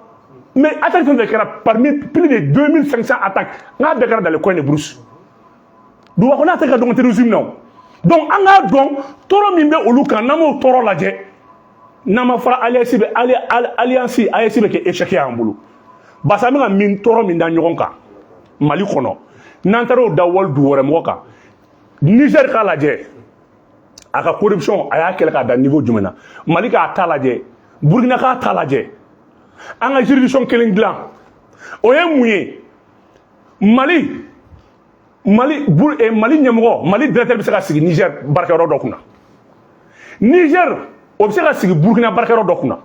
Mais attaque parmi plus de 2500 attaques, on a des dans le coin de brousse. Donc on a attaqué dans le terrorisme non. Donc on a donc toro mimbe oluka namo toro laje. Nama fara alliance AES be ke échec ya mbulu. Basa mi ka min toro min da ɲɔgɔn kan Mali kɔnɔ n'an taara o da wali du wɛrɛ mɔgɔ kan Niger k'a lajɛ a ka corruption a y'a kɛlɛ k'a da niveau jumɛn na Mali k'a ta lajɛ Burkina k'a ta lajɛ an ka juridiction kelen dilan o ye mun ye Mali ɲɛmɔgɔ Mali directeur bɛ se ka sigi Niger barakɛyɔrɔ dɔ kunna Niger o bɛ se ka sigi Burkina barakɛyɔrɔ dɔ kunna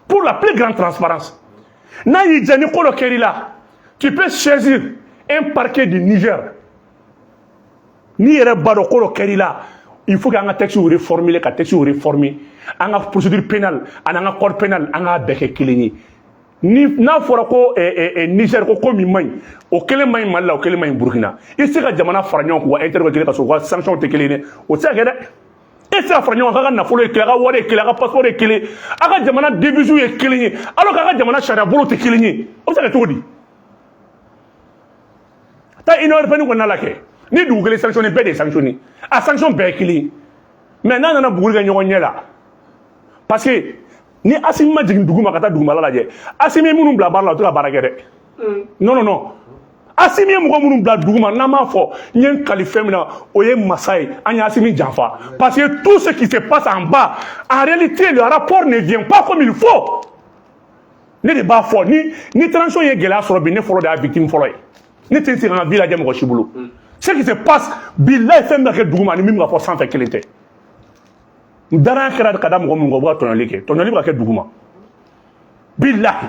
pour la plus grande transparence n'a y'i diya ni ko dɔ kɛr'i la tu peux saisir un parquet du Niger ni yɛrɛ b'a dɔn ko dɔ kɛr'i la il faut qu'an ka texte réformer ka texte réformer an ka procédure pénale ani an ka code pénal an k'a bɛɛ kɛ kelen ye ni n'a fɔra ko Niger ko min man ɲi o kelen man ɲi Mali la o kelen man ɲi Burkina i se ka jamana fara ɲɔgɔn kan wa intervenir kelen ka sɔrɔ u ka sanction tɛ kelen ye o tɛ se ka kɛ dɛ e tɛ se ka fara ɲɔgɔn kan k'a ka nafolo ye kelen a ka wari ye kelen a ka passeport ye kelen a ka jamana devise ye kelen ye alors k'a ka jamana sariya bolo tɛ kelen ye o bɛ se ka kɛ cogo di taa Union européenne kɔnɔna la kɛ ni dugu kelen sanctionné bɛɛ de sanctionné a sanction bɛɛ ye kelen ye mais n'a nana buguri kɛ ɲɔgɔn ɲɛ la parce que ni Assimi ma jigin dugu ma ka taa dugumala lajɛ Assimi ye minnu bila baara la o tɛ ka baara kɛ dɛ non Assimi ye mɔgɔ minnu bila dugu ma n'an m'a fɔ n ye n kali fɛn min na o ye masa ye an ye Assimi janfa parce que tout ce qui se passe en bas en réalité le rapport ne vient pas comme il faut ne de b'a fɔ ni transition ye gɛlɛya sɔrɔ bi ne fɔlɔ de y'a victime fɔlɔ ye ne tɛ se ka n ka vie lajɛ mɔgɔ si bolo ce qui se passe bilahi fɛn bɛ ka kɛ dugu ma ani min bɛ ka fɔ sanfɛ kelen tɛ danaya kɛra ka da mɔgɔ min kan u bɛ ka tɔɲɔli kɛ tɔɲɔli bɛ ka kɛ dugu ma bilahi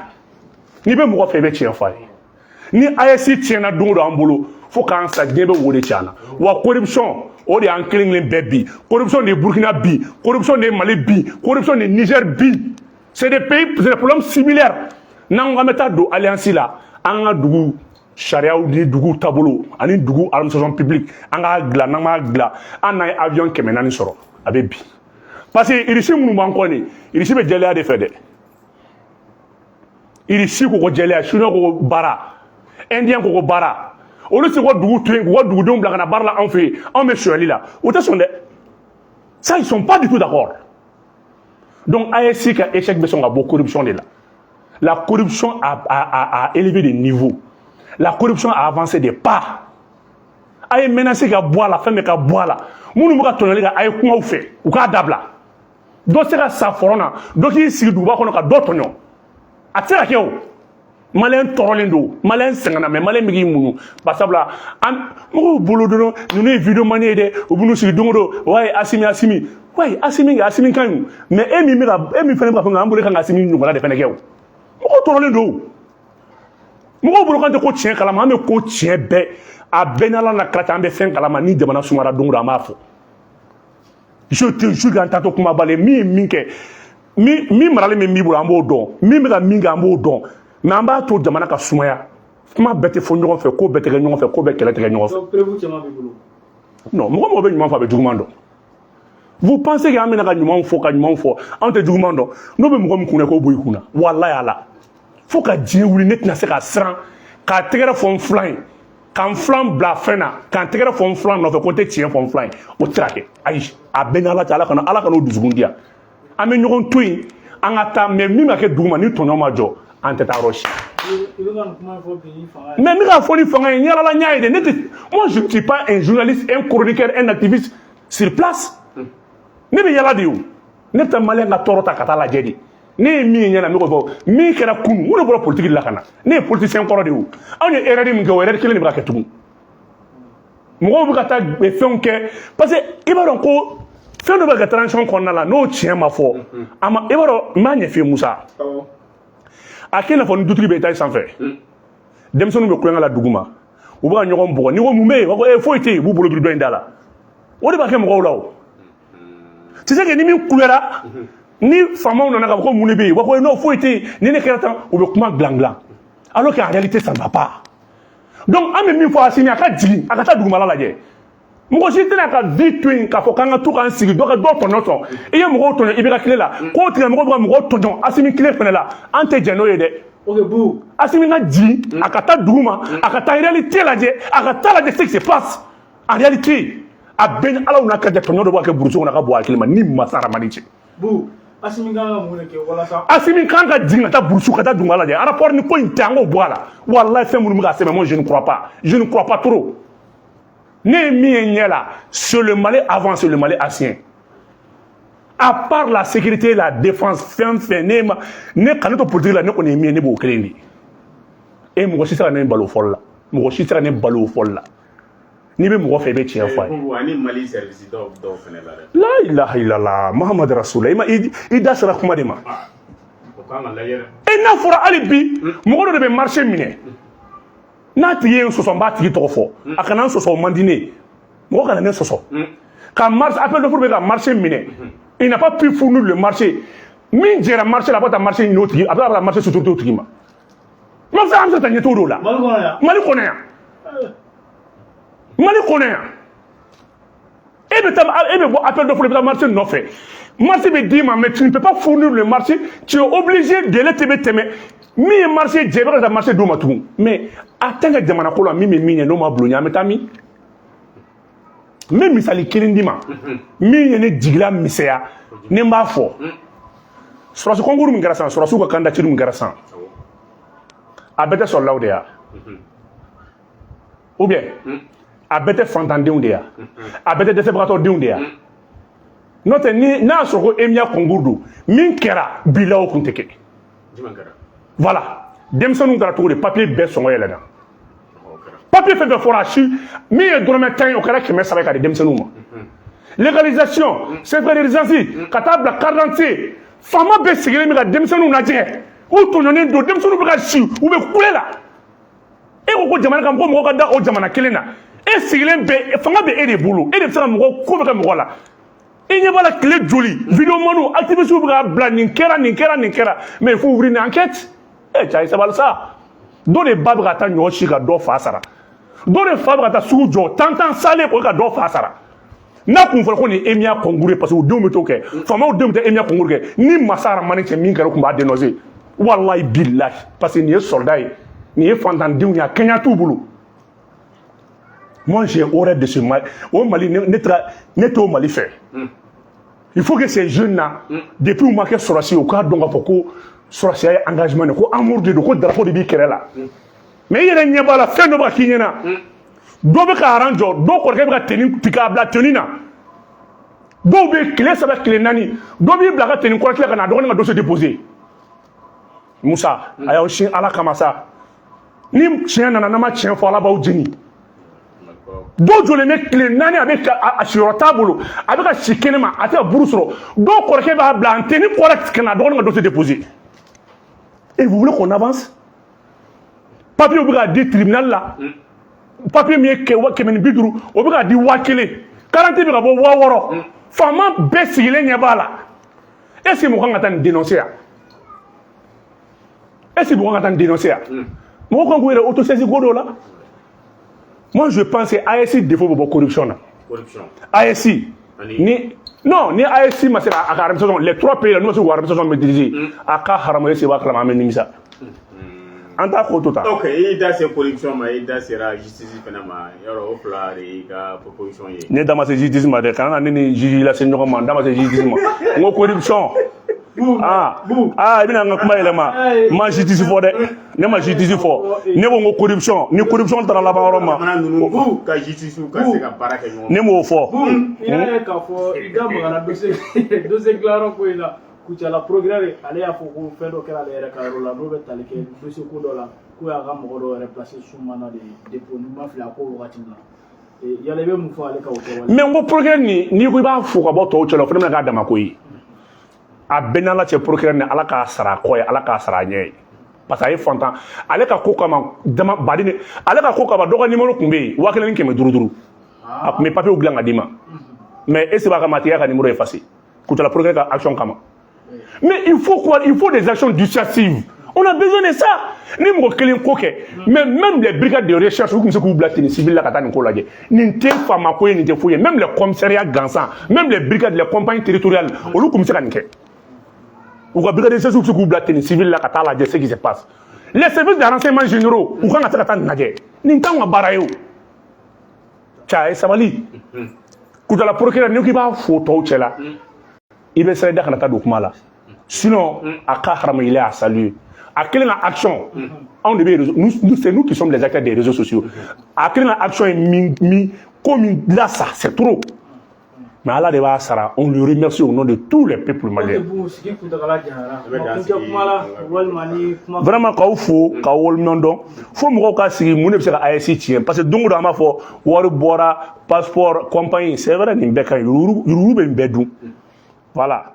n'i bɛ mɔgɔ fɛ i bɛ tiɲɛ fɔ a ye ni AES tiɲɛna don o don an bolo fo k'an sa diɲɛ bɛ wo de tiɲɛ na wa corruption o de y'an kelen kelen bɛɛ bi corruption de ye Burkina bi corruption de ye Mali bi corruption de ye Niger bi c'est des pays c'est des problèmes similaires n'an ko an bɛ taa don alliance la an ka dugu sariyaw ni dugu taabolo ani dugu administration publique an k'a dilan n'an m'a dilan an n'an ye avion 400 sɔrɔ a bɛ bi parce que irisi minnu b'an kɔ nin irisi bɛ jɛlenya de fɛ dɛ irisi ko ko jɛlenya chinois ko ko baara indien ko ko baara olu se ko dugu to yen k'u ka dugudenw bila ka na baara la anw fɛ yen anw bɛ sonyali la o tɛ sɔn dɛ ça ils sont pas du tout d'accord donc AES ka échec bɛ sɔn ka bɔ corruption de la la corruption a élevé des niveaux la corruption a avancé des pas a ye menacé ka bɔ a la fɛn bɛ ka bɔ a la minnu bɛ ka tɔɲɔli kɛ a ye kumaw fɛ u k'a dabila dɔ se ka sa fɔrɔn na dɔ k'i sigi duguba kɔnɔ ka dɔ tɔɲɔ a tɛ se ka kɛ o maliyɛn tɔɔrɔlen don maliyɛn sɛgɛnna mais maliyɛn bɛ k'i muɲu barisabula mɔgɔw bolo dɔrɔn ninnu ye vidéo mani ye dɛ u bɛ n'u sigi don o don wayi Assimi wayi Assimi ka ɲi mais e min fana bɛ ka fɛn an bolo kan ka Assimi ɲɔgɔnna de fana kɛ o mɔgɔw tɔɔrɔlen don mɔgɔw bolo kan tɛ ko tiɲɛ kalama an bɛ ko tiɲɛ bɛɛ a bɛɛ n'Ala na kala an bɛ fɛn kalama ni jamana sumara don o don an b'a fɔ je te jure k'an t'an to kumaba la min ye min kɛ min maralen bɛ min bolo an b'o dɔn min bɛ ka min kɛ an b'o dɔn mais an b'a to jamana ka sumaya kuma bɛɛ tɛ fɔ ɲɔgɔn fɛ ko bɛɛ tɛ kɛ ɲɔgɔn fɛ ko bɛɛ kɛlɛ tɛ kɛ ɲɔgɔn fɛ non mɔgɔ bɛ ɲuman fɔ a bɛ juguman dɔn vous pensez que an bɛna ka ɲumanw fɔ ka ɲumanw fɔ anw tɛ juguman dɔn n'o bɛ mɔgɔ min kunna k'o bɔ i kunna walahi ala fo ka diɲɛ wuli ne tɛna se ka siran k'a tɛgɛrɛ fɔ n filan ye k'an filan bila fɛn na k'an tɛgɛrɛ fɔ n filan nɔfɛ ko n tɛ tiɲɛ fɔ n filan ye o tɛ se ka kɛ ayi a bɛɛ ni Ala cɛ Ala ka n'o dusukun di yan an bɛ ɲɔgɔn to yen an ka taa mais min ma kɛ dugu ma ni tɔɲɔ ma jɔ an tɛ taa yɔrɔ si mais n bɛ k'a fɔ ni fanga ye n yalala n y'a ye dɛ moi je ne suis pas un journaliste un chroniqueur un activiste sur place ne bɛ yala de o ne tɛ maliyɛn ka tɔɔrɔ ta ka taa lajɛ de ne ye min ye ɲɛna n bɛ k'o fɔ min kɛra kunun mun de bɔra politique la ka na ne ye politicien kɔrɔ de ye o anw ye erreur min kɛ o erreur kelen de bɛ ka kɛ tugun mɔgɔw bɛ ka taa fɛnw kɛ parce que i b'a dɔn ko fɛn dɔ bɛ kɛ transition kɔnɔna la n'o tiɲɛ ma fɔ a ma i b'a dɔn n b'a ɲɛf'i ye Musa a kɛ i n'a fɔ ni dutigi bɛ étage sanfɛ denmisɛnninw bɛ kulonkɛ la dugu ma u bɛ ka ɲɔgɔn bugɔ n'i ko mun bɛ yen u b'a fɔ foyi tɛ yen u b'u bolo biri dɔ in da la o de b'a kɛ mɔgɔw la o c'est ça que ni min kulera ni faamaw nana ka fɔ ko mun de bɛ yen u b'a fɔ non foyi tɛ yen ni ne kɛra tan u bɛ kuma dilan dilan alors qu'en réalité ça ne va pas donc an bɛ min fɔ Assimi a ka jigin a ka taa dugumala lajɛ mɔgɔ si tɛna ka vie to yen k'a fɔ k'an ka to k'an sigi dɔ ka dɔ tɔɲɔ sɔn i ye mɔgɔw tɔɲɔ i bɛ ka tile la k'o tigɛ mɔgɔw bɛ ka mɔgɔw tɔɲɔ Assimi tile fana la an tɛ jɛn n'o ye dɛ Assimi ka jigin a ka taa dugu ma a ka taa réalité lajɛ a ka taa lajɛ ce qui se passe en réalité a bɛɛ ni Ala n'a ka jɛ tɔɲɔ dɔ b'a kɛ burusi kɔnɔ ka bɔ a hakili ma ni masa Ramani cɛ
Assimi kan ka mun de kɛ walasa
Assimi kan ka jigin ka taa burusu ka taa dugumala lajɛ rapport ni ko in tɛ an k'o bɔ a la walahi fɛn minnu bɛ ka sɛbɛn moi je ne crois pas trop ne ye min ye ɲɛ la c'est le Mali avant c'est le Mali ancien à part la sécurité la défense fɛn fɛn ne ka ne to politique la ne kɔni ye min ye ne b'o kelen de e mɔgɔ si tɛ se ka ne balo o fɔli la mɔgɔ si tɛ se ka ne balo o fɔli la n'i bɛ mɔgɔ fɛ i bɛ tiɲɛ fɔ a ye.
ani Mali service dɔw fɛnɛ la dɛ.
La ilaha illallah Muhamadu Rasulullah i da sera kuma de ma.
O kan ka lajɛ dɛ.
E n'a fɔra hali bi mɔgɔ dɔ de bɛ marché minɛ n'a tigi ye sɔsɔ n b'a tigi tɔgɔ fɔ a kana n sɔsɔ o man di ne ye mɔgɔ kana ne sɔsɔ ka marché appel d'offre bɛ ka marché minɛ il n'a pas pu fournir le marché min jɛra marché la a bɛ taa marché ɲini o tigi a bɛ taa marché sotourité o tigi ma n b'a fɛ an bɛ se ka taa ɲɛtɔw dɔw la Mali kɔnɔ yan Mali kɔnɔ yan e bɛ bɔ appel d'offre i bɛ taa marché nɔfɛ marché bɛ d'i ma mais tu ne peux pas fournir le marché tu es obligé délai tɛ bɛ tɛmɛ min ye marché jɛ i bɛ ka taa marché d'o ma tugun mais a tant que jamana ko la min bɛ min ɲɛ n'o ma bulon ɲɛ an bɛ taa min n bɛ misali kelen d'i ma min ye ne jigila misɛya ni n b'a fɔ sɔrɔsi concours min kɛra sisan sɔrɔsiw ka candidature min kɛra sisan a bɛɛ tɛ sɔrɔlaw de ya ou bien a bɛɛ tɛ fantandenw de ya a bɛɛ tɛ dɛsɛbagatɔdenw de ya n'o tɛ n'a y'a sɔrɔ ko EMIA concours don min kɛra bi la o kun tɛ kɛ voilà denmisɛnninw taara cogo di papier bɛɛ sɔngɔ yɛlɛnna papier fɛn fɛn fɔra a si min ye dɔrɔmɛ 10 ye o kɛra 300 ka di denmisɛnninw ma légalisation certificat de résidence ka taa bila carte d'identité faama bɛɛ sigilen bɛ ka denmisɛnninw lajɛ u tɔɲɔnen don denmisɛnninw bɛ ka si u bɛ kule la e ko ko jamana kan ko mɔgɔ ka da o jamana kelen na e sigilen bɛ fanga bɛ e de bolo e de bɛ se ka mɔgɔ ko bɛ kɛ mɔgɔ la e ɲɛ b'a la tile joli vidéo manu activistes bɛ ka bila nin kɛra mais il faut ouvrir une enquête e cɛ sabali sa dɔ de ba bɛ ka taa ɲɔ si ka dɔ fa sara dɔ de fa bɛ ka taa sugu jɔ tantan sale ko ka dɔ fa sara n'a kun fɔra ko nin EMIA concours parce que u denw bɛ t'o kɛ faamaw denw tɛ EMIA concours kɛ ni masa Aramani cɛ min kɛra u tun b'a dénoncer wallahi billahi parce que nin ye soldat ye nin ye fantandenw ye a kɛɲɛ t'u bolo moi j'ai horreur de ce Mali o Mali ne t'o Mali fɛ il faut que ces jeunes là depuis u ma kɛ sɔrɔsi u k'a dɔn k'a fɔ ko sɔrɔsiya ye engagement de ko amour de don ko drapeau de b'i kɛrɛ la mais i yɛrɛ ɲɛ b'a la fɛn dɔ bɛ k'i ɲɛna dɔw bɛ ka aran jɔ dɔw kɔrɔkɛ bɛ ka tenue tigɛ k'a bila tenue na dɔw bɛ tile 3 tile 4 dɔw b'i bila ka tenue kɔrɔ tila ka na a dɔgɔnin ka dossier déposer Musa a y'aw sin Ala kama sa ni tiɲɛ nana n'an ma tiɲɛ fɔ Ala b'aw jeni dɔw jɔlen bɛ tile 4 a bɛ a siyɔrɔ t'a bolo a bɛ ka si kɛnɛ ma a tɛ ka buru sɔrɔ dɔw kɔrɔkɛ b'a bila en tenue correcte ka na a dɔgɔnin ka dossier déposer et vous voulez qu'on avance papier bɛ ka di tribunal la papier min ye 150 o bɛ ka di 1000 garantie bɛ ka bɔ 6000 faama bɛɛ sigilen ɲɛ b'a la est ce que mɔgɔ kan ka taa nin dénoncer yan est ce que mɔgɔ kan ka taa nin dénoncer yan mɔgɔ kan k'u yɛrɛ autosaisir ko dɔw la moi je pense que ASI défaut bɛ bɔ corruption na ASI ni ASI ma se a ka administration les 3 pays la n'u ma se k'u administration maîtriser a ka haramu ese b'a kalama an bɛ nimisa an t'a ko to ta.
ok i da se corruption ma i da sera justice fana ma yɔrɔ o fila de y'i ka proposition ye. ne da ma se justice ma dɛ kana na ne ni juge lase ɲɔgɔn ma n da ma se justice ma n ko corruption i bɛna n ka kuma yɛlɛma n ma justice fɔ dɛ ne ma justice fɔ ne ko n ko corruption ni corruption taara laban yɔrɔ ma ka justice ka se ka baara kɛ ɲɔgɔn
ne m'o fɔ.
i y'a ye k'a fɔ i da magana dossier dilayɔrɔ ko in na Kucala procureur ale y'a fɔ ko fɛn dɔ kɛra ale yɛrɛ ka yɔrɔ la n'o bɛ tali kɛ dossier ko dɔ la ko y'a ka mɔgɔ dɔw yɛrɛ placer sumana de dépôt ni ma fili a ko wagati la yala i bɛ mun fɔ ale ka o kɛwale. mais n ko procureur nin n'i ko i b'a fo ka bɔ tɔw cɛ la o fana bɛna k'a dama ko ye a bɛɛ n'ala cɛ procureur nin ala k'a sara a kɔ ye ala k'a sara a ɲɛ ye parce que a ye fantan ale ka ko kama dama baden ale ka ko kama dɔ ka numéro tun bɛ yen 1500 a tun bɛ papier dilan ka d'i ma mais est ce que b'a ka matière ka numéro effacé Kucala procureur ka action kama. Mais il faut quoi? Il faut des actions dissuasives. On a besoin de ça. Ni mɔgɔ kelen ko kɛ mais même les brigades de recherche u kun bɛ se k'u bila tenue civile la ka taa nin ko lajɛ nin tɛ faama ko ye nin tɛ foyi ye même les commissariats gansan même les brigades les compagnies territoriales olu kun bɛ se ka nin kɛ u ka brigade de recherche u bɛ se k'u bila tenue civile la ka taa lajɛ ce qui se passe les services de renseignement généraux u kan ka se ka taa nin lajɛ nin t'anw ka baara ye o cɛ a ye sabali Kucala procureur n'i ko k'i b'a fo tɔw cɛ la i bɛ sira da kana taa don kuma la sinon a ka haramu il est à saluer a kelen ka action anw de bɛ c'est nous qui sommes les acteurs des réseaux sociaux a kelen ka action ye ko min la ça c'est trop mais ala de b'a sara on le remercie au nom de tous les peuples maliens vraiment k'aw fo k'aw waleɲuman dɔn fo mɔgɔw ka sigi mun de bɛ se ka ASI tiɲɛ parce que don o don an b'a fɔ wari bɔra passeport compagnie c'est vrai nin bɛɛ ka ɲi yurugu bɛ nin bɛɛ dun voilà.